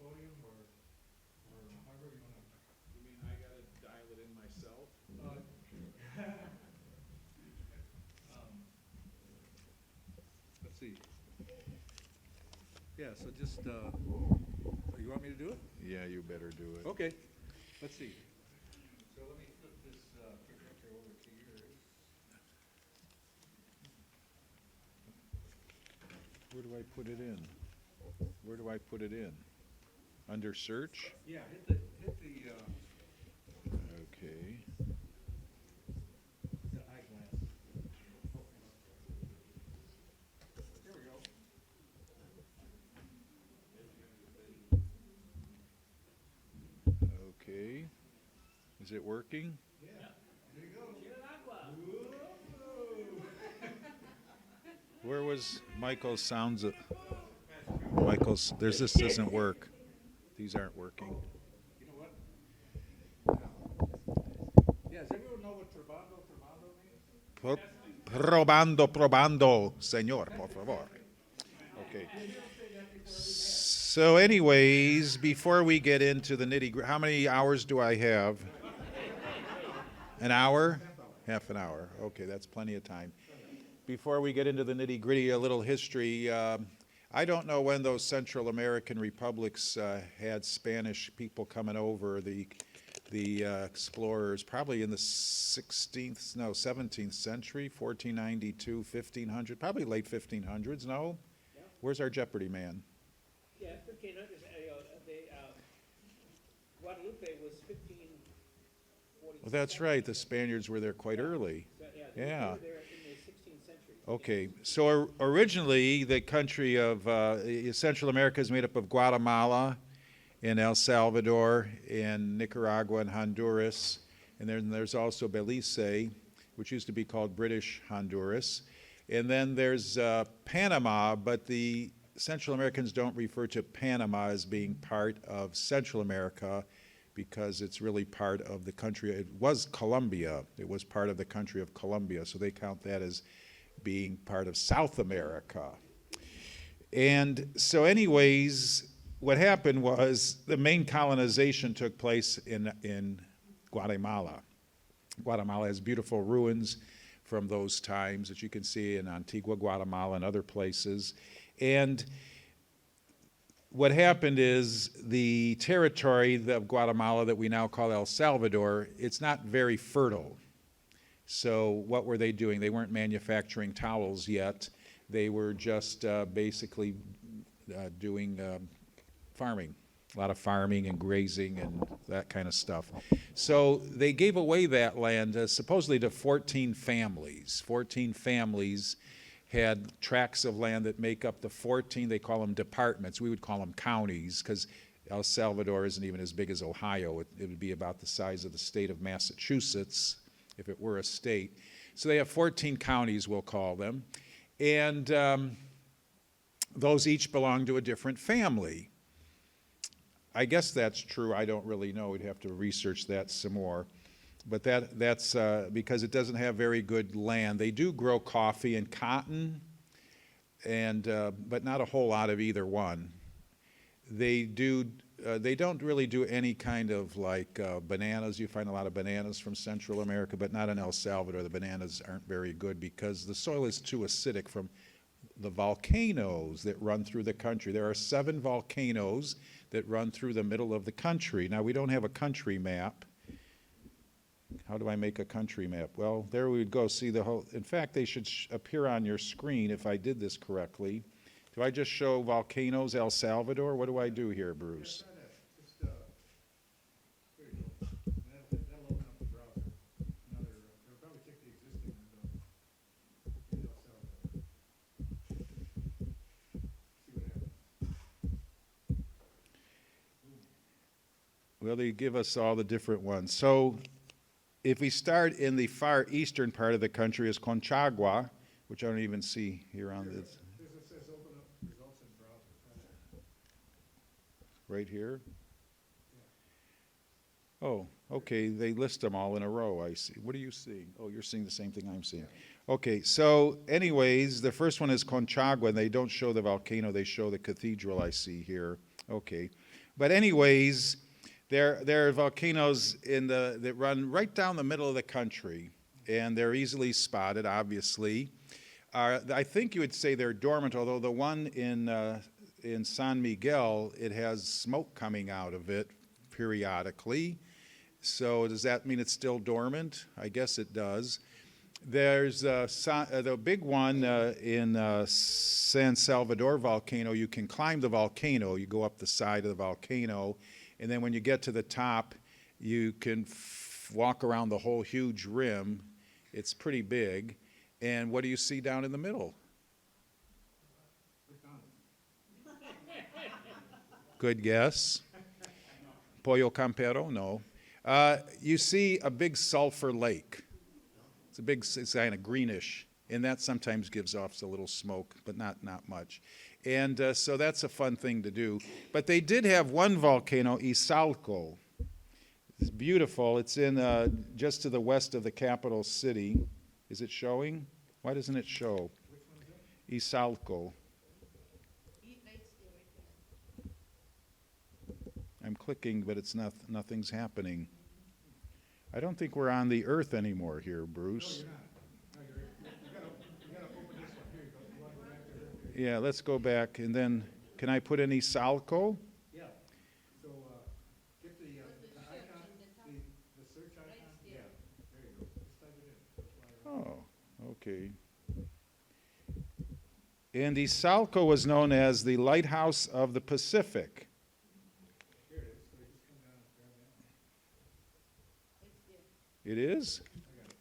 podium or however you want to. You mean I gotta dial it in myself? Let's see. Yeah, so just, you want me to do it? Yeah, you better do it. Okay, let's see. So let me flip this projector over to yours. Where do I put it in? Where do I put it in? Under search? Yeah, hit the Okay. eyeglass. There we go. Okay. Is it working? Yeah, there you go. Where was Michael's sounds? Michael's, this doesn't work. These aren't working. You know what? Yeah, does everyone know what Trobando means? Probando, señor, por favor. Okay. So anyways, before we get into the nitty-gritty, how many hours do I have? An hour? Half an hour. Okay, that's plenty of time. Before we get into the nitty-gritty, a little history. I don't know when those Central American republics had Spanish people coming over. The explorers, probably in the 17th century, 1492, 1500, probably late 1500s. No? Yeah. Where's our Jeopardy man? Yeah, 1500s. Guadalupe was 1540. Well, that's right. The Spaniards were there quite early. So, Yeah. they were there in the 16th century. Okay, so originally the country of Central America is made up of Guatemala and El Salvador and Nicaragua and Honduras. And then there's also Belize, which used to be called British Honduras. And then there's Panama, but the Central Americans don't refer to Panama as being part of Central America because it's really part of the country. It was Colombia. It was part of the country of Colombia, so they count that as being part of South America. And so anyways, what happened was the main colonization took place in Guatemala. Guatemala has beautiful ruins from those times that you can see in Antigua, Guatemala, and other places. And what happened is the territory of Guatemala that we now call El Salvador, it's not very fertile. So what were they doing? They weren't manufacturing towels yet. They were just basically doing farming, a lot of farming and grazing and that kind of stuff. So they gave away that land supposedly to 14 families. 14 families had tracts of land that make up the 14, they call them departments. We would call them counties because El Salvador isn't even as big as Ohio. It would be about the size of the state of Massachusetts if it were a state. So they have 14 counties, we'll call them. And those each belong to a different family. I guess that's true. I don't really know. We'd have to research that some more. But that's because it doesn't have very good land. They do grow coffee and cotton, but not a whole lot of either one. They don't really do any kind of like bananas. You find a lot of bananas from Central America, but not in El Salvador. The bananas aren't very good because the soil is too acidic from the volcanoes that run through the country. There are 7 volcanoes that run through the middle of the country. Now, we don't have a country map. How do I make a country map? Well, there we would go. See the whole, in fact, they should appear on your screen if I did this correctly. Do I just show volcanoes, El Salvador? What do I do here, Bruce? There you go. That'll open up the browser. It'll probably take the existing and El Salvador. See what happens. Well, they give us all the different ones. So if we start in the far eastern part of the country is Conchagua, which I don't even see here on this. It says open up results in browser. Right here? Oh, okay, they list them all in a row, I see. What are you seeing? Oh, you're seeing the same thing I'm seeing. Okay, so anyways, the first one is Conchagua, and they don't show the volcano, they show the cathedral I see here Okay. But anyways, there are volcanoes that run right down the middle of the country, and they're easily spotted, obviously. I think you would say they're dormant, although the one in San Miguel, it has smoke coming out of it periodically. So does that mean it's still dormant? I guess it does. There's the big one in San Salvador volcano. You can climb the volcano. You go up the side of the volcano, and then when you get to the top, you can walk around the whole huge rim. It's pretty big. And what do you see down in the middle? Good guess. Pollo Campero? No. You see a big sulfur lake. It's kind of greenish, and that sometimes gives off a little smoke, but not much. And so that's a fun thing to do. But they did have one volcano, Izalco. It's beautiful. It's in just to the west of the capital city. Is it showing? Why doesn't it show? Izalco. I'm clicking, but it's nothing's happening. I don't think we're on the Earth anymore here, Bruce. No, you're not. No, you gotta open this one. Here you go. You wanna go back to Earth? Yeah, let's go back, and then can I put in Izalco? Yeah. So, get the icon, the search icon. Yeah, there you go. Just type it in. Oh, okay. And Izalco was known as the Lighthouse of the Pacific. Here it is. So you just come down and grab that. It is? I got it.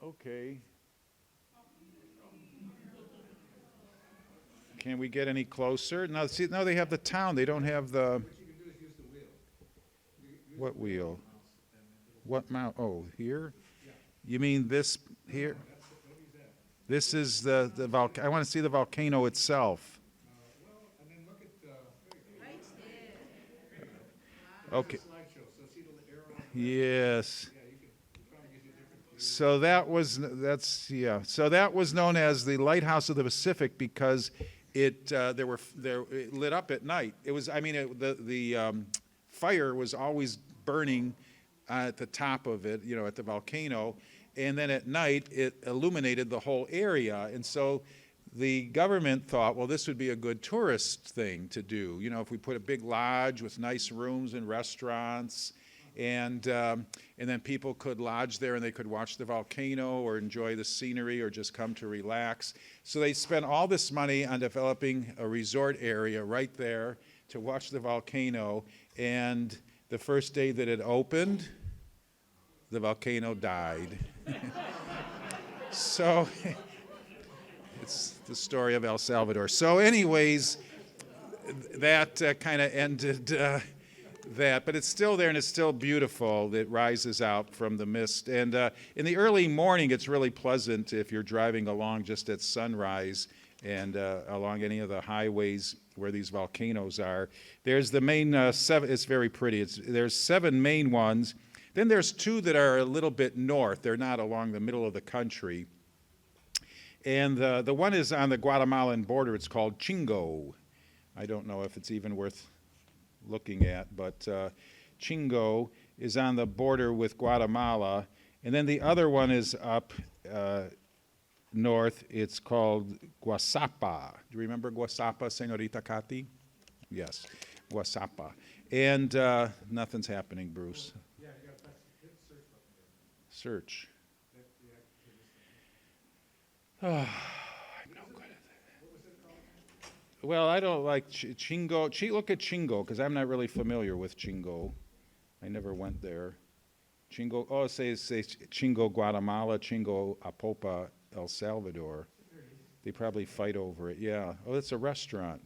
Okay. Can we get any closer? Now, see, now they have the town. They don't have the, What you can do is use the wheel. Use what the wheel? mouse, and it'll- What mount? Oh, here? Yeah. You mean this here? Don't use that. This is the I want to see the volcano itself. Well, and then look at, there you go. Okay. It's a slideshow, so see the arrow? Yes. Yeah, you probably use a different view. So that was known as the Lighthouse of the Pacific because it lit up at night. It was, I mean, the fire was always burning at the top of it, at the volcano, and then at night it illuminated the whole area. And so the government thought, well, this would be a good tourist thing to do. If we put a big lodge with nice rooms and restaurants, and then people could lodge there and they could watch the volcano or enjoy the scenery or just come to relax. So they spent all this money on developing a resort area right there to watch the volcano. And the first day that it opened, the volcano died. So it's the story of El Salvador. So anyways, that kind of ended that, but it's still there and it's still beautiful. It rises out from the mist. And in the early morning, it's really pleasant if you're driving along just at sunrise and along any of the highways where these volcanoes are. There's the main seven. It's very pretty. There's 7 main ones. Then there's 2 that are a little bit north. They're not along the middle of the country. And the one is on the Guatemalan border. It's called Chingo. I don't know if it's even worth looking at, but Chingo is on the border with Guatemala. And then the other one is up north. It's called Guasapa. Do you remember Guasapa, Senorita Katy? Yes, Guasapa. And nothing's happening, Bruce. Yeah, you gotta hit the search button there. Search. That- yeah, I'm no good at that. What was it called? Well, I don't like Chingo. Look at Chingo, because I'm not really familiar with Chingo. I never went there. Chingo, oh, it says Chingo, Guatemala, Chingo, Apopa, El Salvador. They probably fight over it, yeah. Oh, it's a restaurant.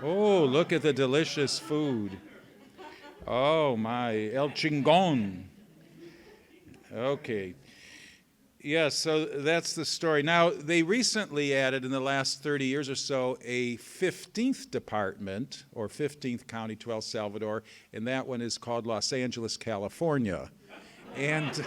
Oh, look at the delicious food. Oh, my, El Chingon. Okay. Yeah, so that's the story. Now, they recently added in the last 30 years or so a 15th department or 15th county to El Salvador, and that one is called Los Angeles, California. And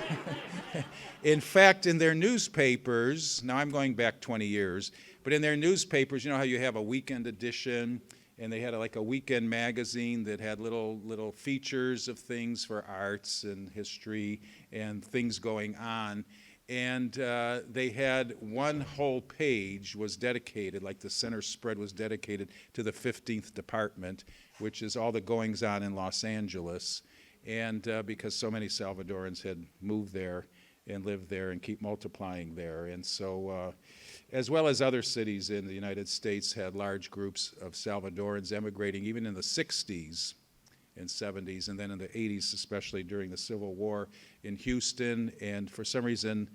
in fact, in their newspapers, now I'm going back 20 years, But in their newspapers, you know how you have a weekend edition, and they had like a weekend magazine that had little features of things for arts and history and things going on. And they had one whole page was dedicated, like the center spread was dedicated to the 15th Department, which is all the goings on in Los Angeles. And because so many Salvadorans had moved there and lived there and keep multiplying there. And so, as well as other cities in the United States had large groups of Salvadorans emigrating even in the 60s and 70s, and then in the 80s, especially during the Civil War in Houston, and for some reason,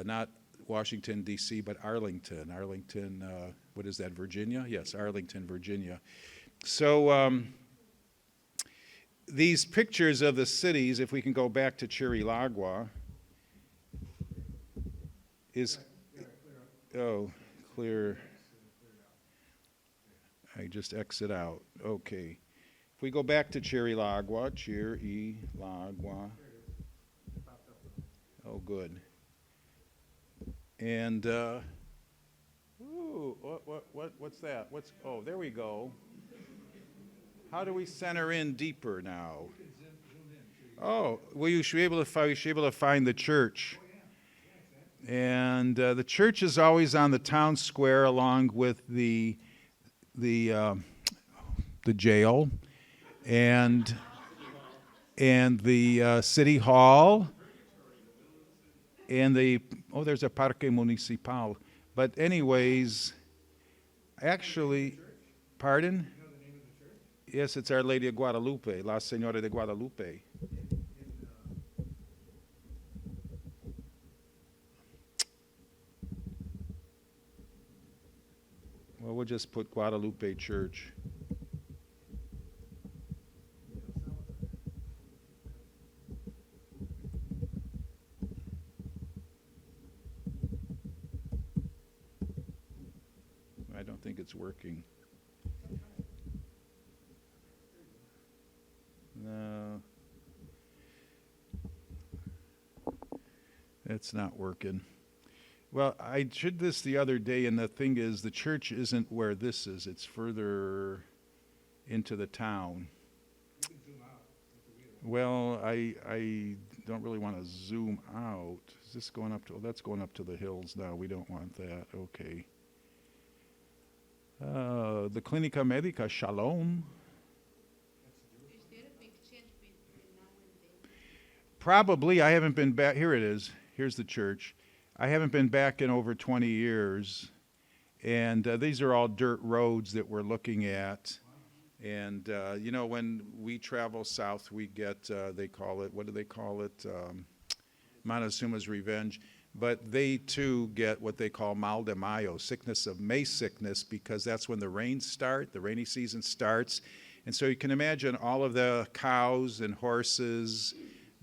not Washington, D.C., but Arlington. Arlington, what is that, Virginia? Yes, Arlington, Virginia. So these pictures of the cities, if we can go back to Chirilagua, is, oh, clear. I just exit out. Okay. If we go back to Chirilagua, oh, good. And ooh, what's that? Oh, there we go. How do we center in deeper now? Oh, well, you should be able to find the church. And the church is always on the town square, along with the jail. And the city hall, and there's a Parque Municipal. But anyways, actually, pardon? Yes, it's Our Lady of Guadalupe, La Señora de Guadalupe. Well, we'll just put Guadalupe Church. I don't think it's working. No. It's not working. Well, I did this the other day, and the thing is, the church isn't where this is. It's further into the town. You can zoom out with the wheel. Well, I don't really want to zoom out. Is this going up to, oh, that's going up to the hills now. We don't want that. Okay. The Clinica Medica Shalom. Is there a big change between now and then? Probably. I haven't been back. Here it is. Here's the church. I haven't been back in over 20 years. And these are all dirt roads that we're looking at. And, you know, when we travel south, we get, they call it, what do they call it? Montezuma's Revenge. But they, too, get what they call mal de mayo, sickness of May sickness, because that's when the rains start, the rainy season starts. And so you can imagine all of the cows and horses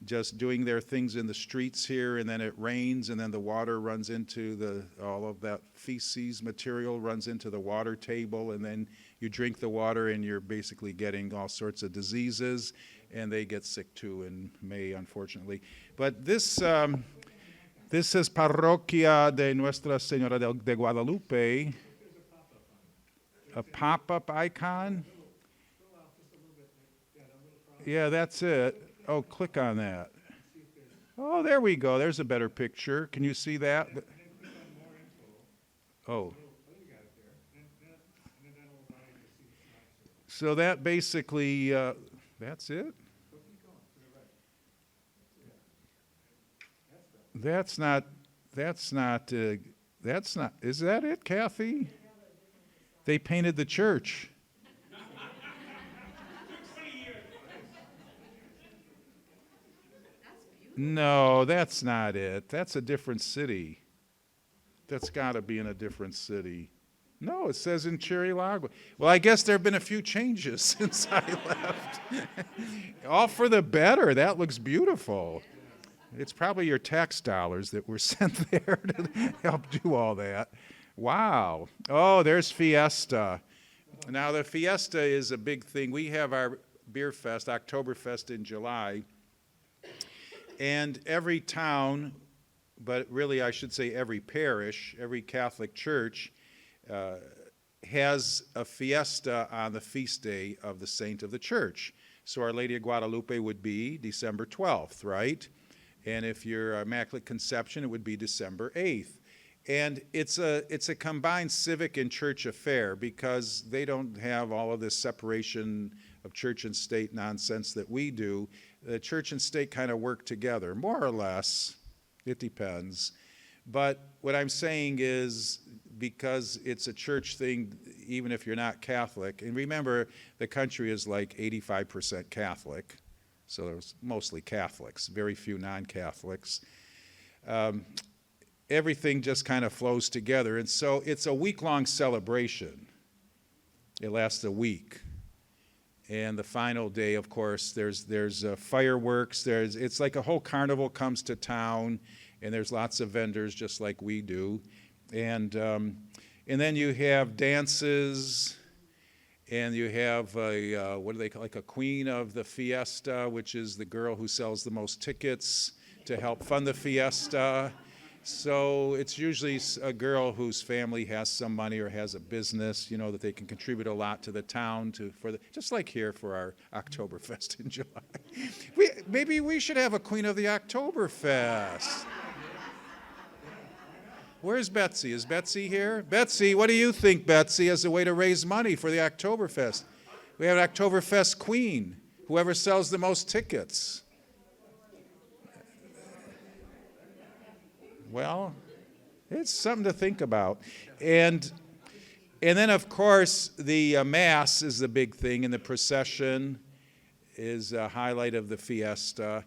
just doing their things in the streets here, and then it rains, and then the water runs into all of that feces material runs into the water table, and then you drink the water, and you're basically getting all sorts of diseases, and they get sick too in May, unfortunately. But this is Parroquia de Nuestra Señora de Guadalupe. A pop-up icon? Yeah, that's it. Oh, click on that. Oh, there we go. There's a better picture. Can you see that? Oh. So that basically, that's it? That's not, is that it, Kathy? They painted the church. No, that's not it. That's a different city. That's got to be in a different city. No, it says in Chirilagua. Well, I guess there have been a few changes since I left. All for the better. That looks beautiful. It's probably your tax dollars that were sent there to help do all that. Wow. Oh, there's Fiesta. Now, the Fiesta is a big thing. We have our beer fest, Oktoberfest in July. And every town, but really I should say every parish, every Catholic church, has a fiesta on the feast day of the saint of the church. So Our Lady of Guadalupe would be December 12th, right? And if you're Immaculate Conception, it would be December 8th. And it's a combined civic and church affair because they don't have all of this separation of church and state nonsense that we do. The church and state kind of work together, more or less. It depends. But what I'm saying is, because it's a church thing, even if you're not Catholic, and remember, the country is like 85% Catholic, so there's mostly Catholics, very few non-Catholics. Everything just kind of flows together, and so it's a week-long celebration. It lasts a week. And the final day, of course, there's fireworks. It's like a whole carnival comes to town, and there's lots of vendors just like we do. And then you have dances, and you have what do they call, like a queen of the fiesta, which is the girl who sells the most tickets to help fund the fiesta. So it's usually a girl whose family has some money or has a business, that they can contribute a lot to the town just like here for our Oktoberfest in July. Maybe we should have a queen of the Oktoberfest. Where's Betsy? Is Betsy here? Betsy, what do you think, Betsy, as a way to raise money for the Oktoberfest? We have an Oktoberfest queen, whoever sells the most tickets. Well, it's something to think about. And then, of course, the Mass is the big thing, and the procession is a highlight of the fiesta.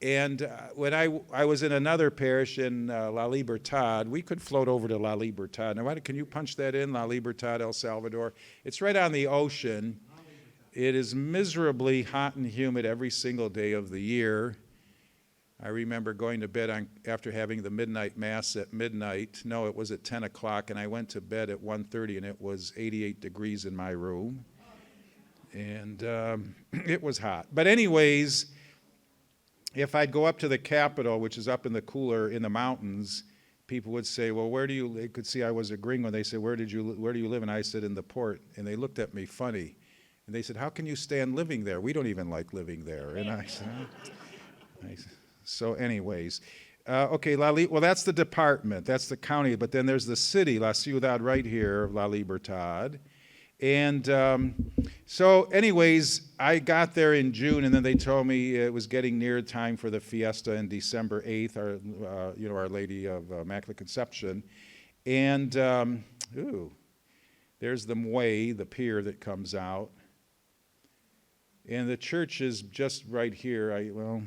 And when I was in another parish in La Libertad, we could float over to La Libertad. Now, can you punch that in, La Libertad, El Salvador? It's right on the ocean. It is miserably hot and humid every single day of the year. I remember going to bed after having the midnight mass at midnight. No, it was at 10 o'clock, and I went to bed at 1:30, and it was 88 degrees in my room. And it was hot. But anyways, if I'd go up to the Capitol, which is up in the cooler in the mountains, people would say, well, they could see I was agreeing when they said, where do you live? And I said, in the port. And they looked at me funny. And they said, how can you stand living there? We don't even like living there. And I said, so anyways, okay, well, that's the department, that's the county, but then there's the city, La Ciudad, right here, La Libertad. And so anyways, I got there in June, and then they told me it was getting near time for the fiesta on December 8th, Our Lady of Immaculate Conception. And, there's the Muay, the pier that comes out. And the church is just right here.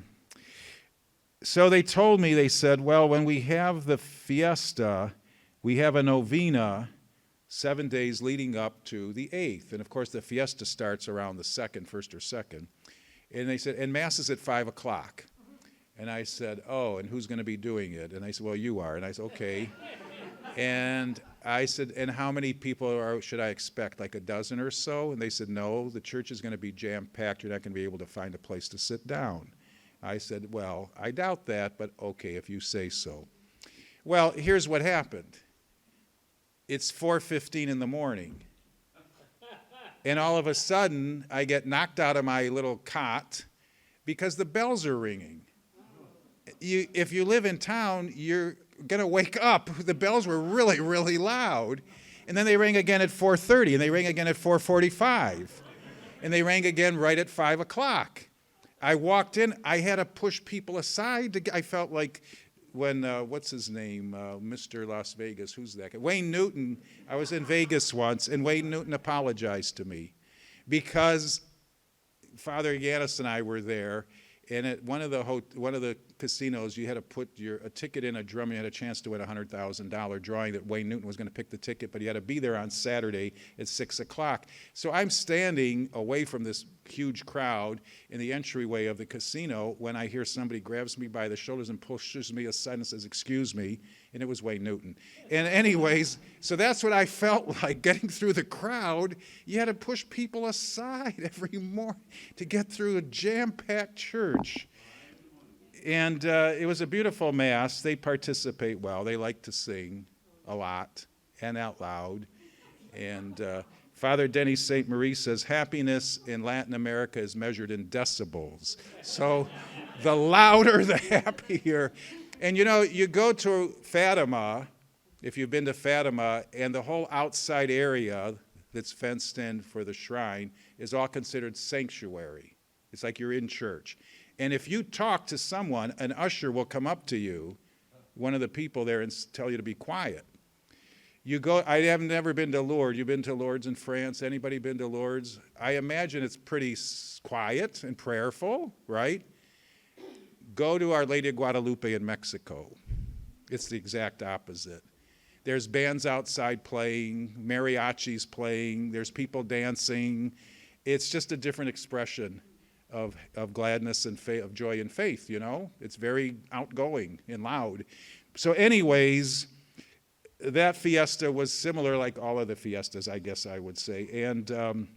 So they told me, they said, well, when we have the fiesta, we have a novena 7 days leading up to the 8th. And of course, the fiesta starts around the 2nd, 1st or 2nd. And they said, and Mass is at 5 o'clock. And I said, oh, and who's going to be doing it? And they said, well, you are. And I said, okay. And I said, and how many people should I expect, like a dozen or so? And they said, no, the church is going to be jam-packed. You're not going to be able to find a place to sit down. I said, well, I doubt that, but okay, if you say so. Well, here's what happened. It's 4:15 in the morning. And all of a sudden, I get knocked out of my little cot because the bells are ringing. If you live in town, you're going to wake up. The bells were really, really loud. And then they rang again at 4:30, and they rang again at 4:45. And they rang again right at 5 o'clock. I walked in, I had to push people aside. I felt like when, what's his name, Mr. Las Vegas, who's that guy? Wayne Newton. I was in Vegas once, and Wayne Newton apologized to me because Father Yanis and I were there, and at one of the casinos, you had to put a ticket in a drum. You had a chance to win a $100,000 drawing that Wayne Newton was going to pick the ticket, but you had to be there on Saturday at 6 o'clock. So I'm standing away from this huge crowd in the entryway of the casino when I hear somebody grabs me by the shoulders and pushes me aside and says, excuse me, and it was Wayne Newton. And anyways, so that's what I felt like, getting through the crowd. You had to push people aside every morning to get through a jam-packed church. And it was a beautiful Mass. They participate well. They like to sing a lot and out loud. And Father Denny St. Marie says happiness in Latin America is measured in decibels. So the louder, the happier. And you know, you go to Fatima, if you've been to Fatima, and the whole outside area that's fenced in for the shrine is all considered sanctuary. It's like you're in church. And if you talk to someone, an usher will come up to you, one of the people there, and tell you to be quiet. You go, I have never been to Lourdes. You've been to Lourdes in France? Anybody been to Lourdes? I imagine it's pretty quiet and prayerful, right? Go to Our Lady of Guadalupe in Mexico. It's the exact opposite. There's bands outside playing, mariachis playing, there's people dancing. It's just a different expression of gladness and of joy and faith, you know? It's very outgoing and loud. So anyways, that fiesta was similar like all of the fiestas, I guess I would say. And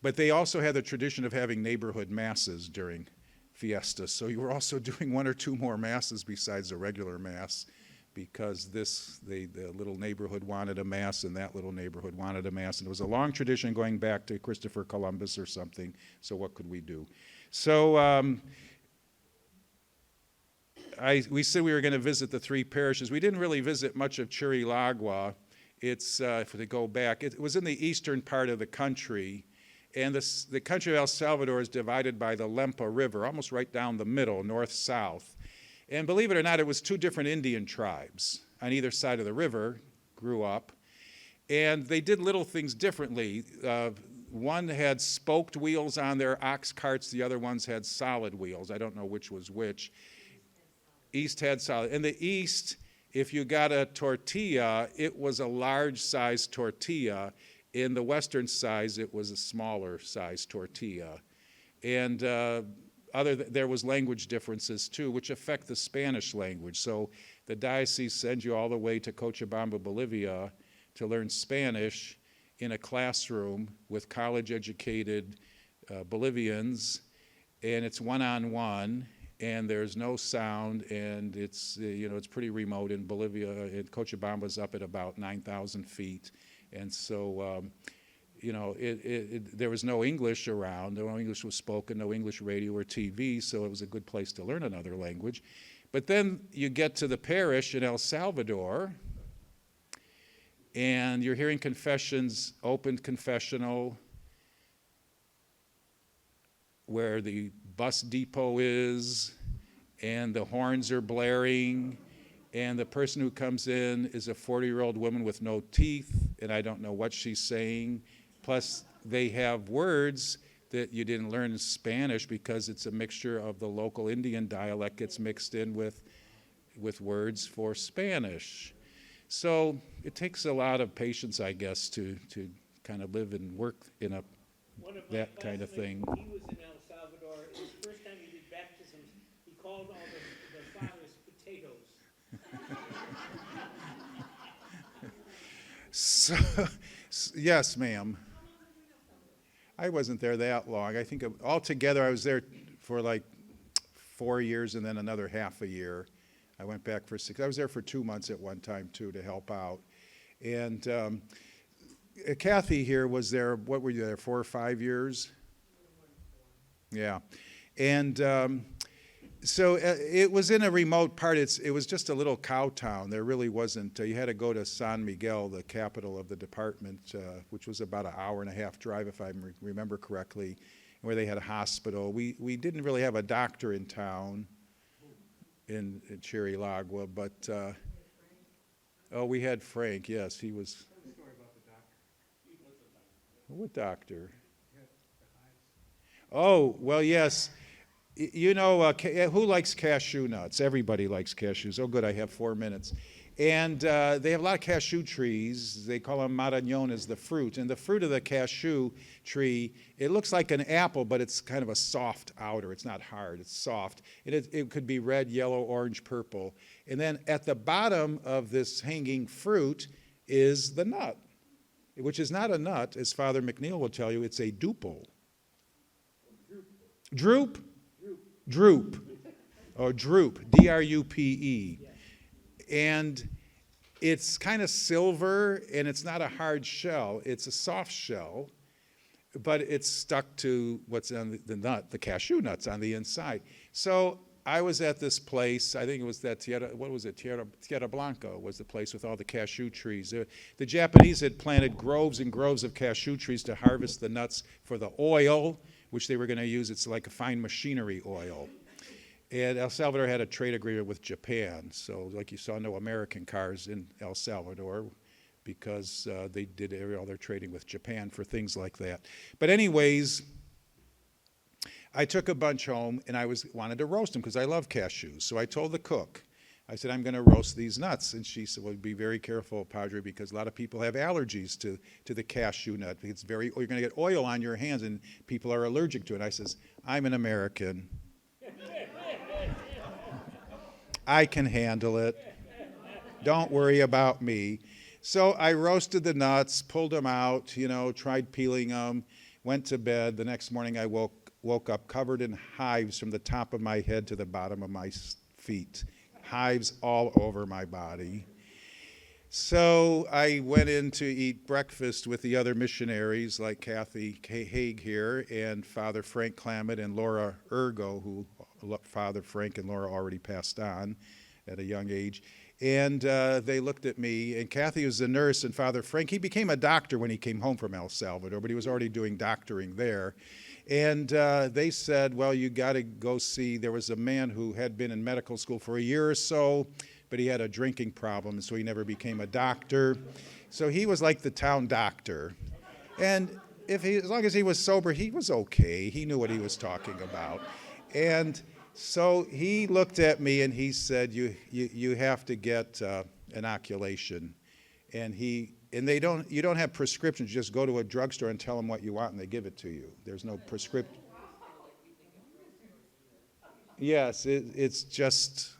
but they also had the tradition of having neighborhood masses during fiestas. So you were also doing one or two more masses besides the regular mass, because the little neighborhood wanted a mass and that little neighborhood wanted a mass. And it was a long tradition going back to Christopher Columbus or something. So what could we do? So we said we were going to visit the three parishes. We didn't really visit much of Chirilagua. It's, if we go back, it was in the eastern part of the country. And the country of El Salvador is divided by the Lempa River, almost right down the middle, north-south. And believe it or not, it was two different Indian tribes on either side of the river grew up. And they did little things differently. One had spoked wheels on their ox carts. The other ones had solid wheels. I don't know which was which. East had solid. In the east, if you got a tortilla, it was a large-sized tortilla. In the western size, it was a smaller-sized tortilla. And there was language differences, too, which affect the Spanish language. So the diocese sends you all the way to Cochabamba, Bolivia, to learn Spanish in a classroom with college-educated Bolivians, and it's one-on-one, and there's no sound, and it's it's pretty remote in Bolivia. Cochabamba's up at about 9,000 feet, and so there was no English around. No English was spoken, no English radio or TV, so it was a good place to learn another language. But then you get to the parish in El Salvador, and you're hearing confessions, open confessional, where the bus depot is, and the horns are blaring, and the person who comes in is a 40-year-old woman with no teeth, and I don't know what she's saying. Plus, they have words that you didn't learn in Spanish because it's a mixture of the local Indian dialect gets mixed in with words for Spanish. So it takes a lot of patience, I guess, to kind of live and work in that kind of thing. He was in El Salvador. It was the first time he did baptisms. He called all the fathers potatoes. So, yes, ma'am. I wasn't there that long. I think altogether I was there for like 4 years and then another half a year. I went back for 6. I was there for 2 months at one time, too, to help out. And Kathy here was there, what were you there, 4 or 5 years? Yeah. And so it was in a remote part. It was just a little cow town. There really wasn't. You had to go to San Miguel, the capital of the department, which was about an hour-and-a-half drive, if I remember correctly, where they had a hospital. We didn't really have a doctor in town in Chirilagua, but we had Frank. Yes, he was. Tell the story about the doctor. What doctor? He had the hives. Oh, well, yes. You know, who likes cashew nuts? Everybody likes cashews. Oh, good, I have 4 minutes. And they have a lot of cashew trees. They call them marañones, the fruit. And the fruit of the cashew tree, it looks like an apple, but it's kind of a soft outer. It's not hard, it's soft. And it could be red, yellow, orange, purple. And then at the bottom of this hanging fruit is the nut, which is not a nut, as Father McNeil will tell you, it's a duple. Droop? Droop. Or droop, D-R-U-P-E. And It's kind of silver, and it's not a hard shell. It's a soft shell, but it's stuck to what's on the nut, the cashew nuts on the inside. So I was at this place, I think it was that Tierra Blanca was the place with all the cashew trees. The Japanese had planted groves and groves of cashew trees to harvest the nuts for the oil, which they were going to use. It's like a fine machinery oil. And El Salvador had a trade agreement with Japan. So like you saw, no American cars in El Salvador because they did all their trading with Japan for things like that. But anyways, I took a bunch home, and I wanted to roast them because I love cashews. So I told the cook, I said, I'm going to roast these nuts. And she said, well, be very careful, Padre, because a lot of people have allergies to the cashew nut. It's you're going to get oil on your hands, and people are allergic to it. I says, I'm an American. I can handle it. Don't worry about me. So I roasted the nuts, pulled them out, tried peeling them, went to bed. The next morning I woke up covered in hives from the top of my head to the bottom of my feet. Hives all over my body. So I went in to eat breakfast with the other missionaries like Kathy Haig here and Father Frank Clammett and Laura Ergo, who Father Frank and Laura already passed on at a young age. And they looked at me, and Kathy was a nurse, and Father Frank, he became a doctor when he came home from El Salvador, but he was already doing doctoring there. And they said, well, you got to go see, there was a man who had been in medical school for a year or so, but he had a drinking problem, so he never became a doctor. So he was like the town doctor. And as long as he was sober, he was okay. He knew what he was talking about. And so he looked at me and he said, you have to get inoculation. And you don't have prescriptions. You just go to a drugstore and tell them what you want and they give it to you. There's no prescription. Yes, it's just.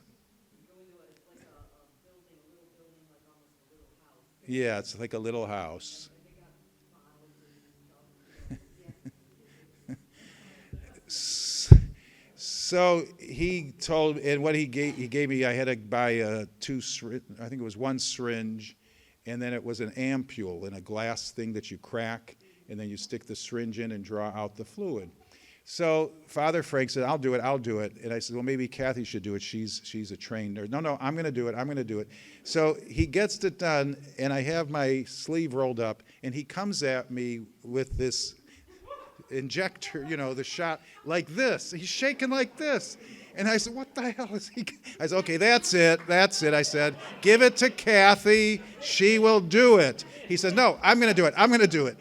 Yeah, it's like a little house. So he told, and what he gave me, I had to buy I think it was one syringe, and then it was an ampule in a glass thing that you crack, and then you stick the syringe in and draw out the fluid. So Father Frank said, I'll do it. And I said, well, maybe Kathy should do it. She's a trained nurse. No, I'm going to do it. So he gets it done, and I have my sleeve rolled up, and he comes at me with this injector, the shot, like this. He's shaking like this. And I said, what the hell is he? I said, okay, that's it. I said, give it to Kathy. She will do it. He says, no, I'm going to do it.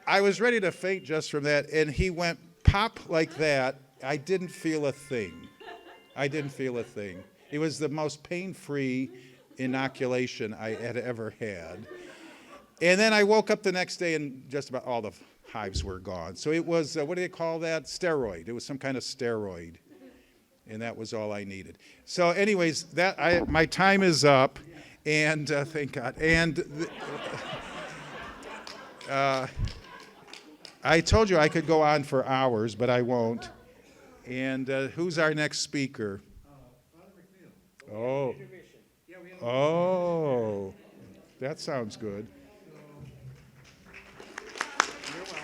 I was ready to faint just from that, and he went pop like that. I didn't feel a thing. It was the most pain-free inoculation I had ever had. And then I woke up the next day, and just about all the hives were gone. So it was, what do they call that? Steroid. It was some kind of steroid. And that was all I needed. So anyways, my time is up, and thank God. And I told you I could go on for hours, but I won't. And who's our next speaker? Father McNeil. Oh. Intermission. Yeah, we have. Oh. That sounds good. You're welcome.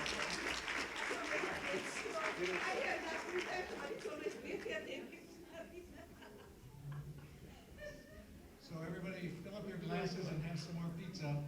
So everybody fill up your glasses and have some more pizza.